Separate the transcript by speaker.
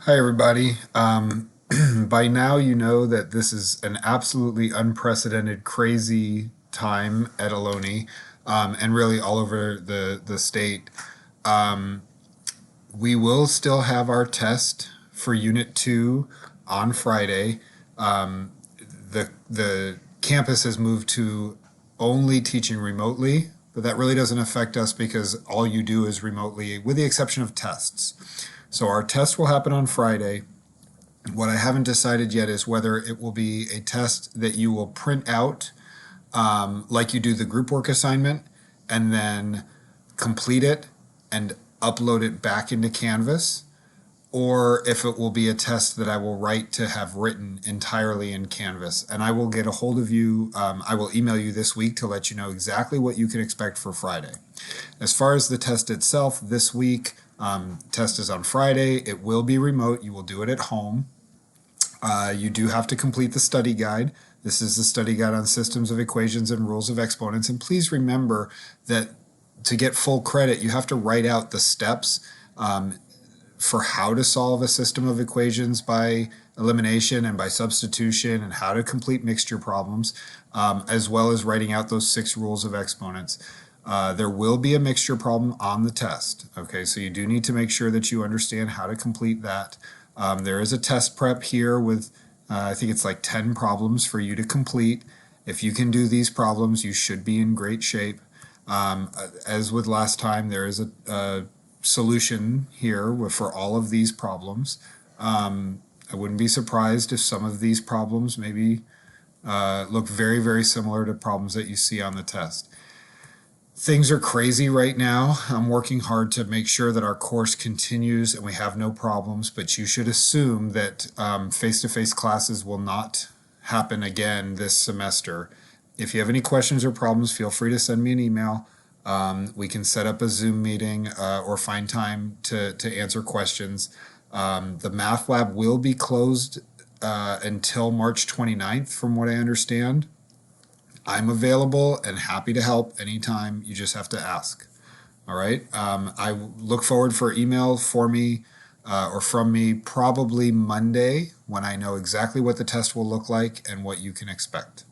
Speaker 1: Hi, everybody. By now, you know that this is an absolutely unprecedented, crazy time at Ohlone, and really all over the state. Um, we will still have our test for Unit 2 on Friday. The campus has moved to only teaching remotely, but that really doesn't affect us because all you do is remotely, with the exception of tests. So our test will happen on Friday. What I haven't decided yet is whether it will be a test that you will print out, like you do the group work assignment, and then complete it and upload it back into Canvas, or if it will be a test that I will write to have written entirely in Canvas. And I will get a hold of you. I will email you this week to let you know exactly what you can expect for Friday. As far as the test itself, this week, test is on Friday. It will be remote. You will do it at home. You do have to complete the study guide. This is the study guide on systems of equations and rules of exponents. And please remember that to get full credit, you have to write out the steps for how to solve a system of equations by elimination and by substitution, and how to complete mixture problems, as well as writing out those 6 rules of exponents. There will be a mixture problem on the test. Okay, so you do need to make sure that you understand how to complete that. There is a test prep here with, I think it's like 10 problems for you to complete. If you can do these problems, you should be in great shape. As with last time, there is a solution here for all of these problems. I wouldn't be surprised if some of these problems maybe look very, very similar to problems that you see on the test. Things are crazy right now. I'm working hard to make sure that our course continues and we have no problems, but you should assume that face-to-face classes will not happen again this semester. If you have any questions or problems, feel free to send me an email. We can set up a Zoom meeting or find time to answer questions. The math lab will be closed until March 29th, from what I understand. I'm available and happy to help anytime. You just have to ask. All right. I look forward for email for me or from me probably Monday, when I know exactly what the test will look like and what you can expect.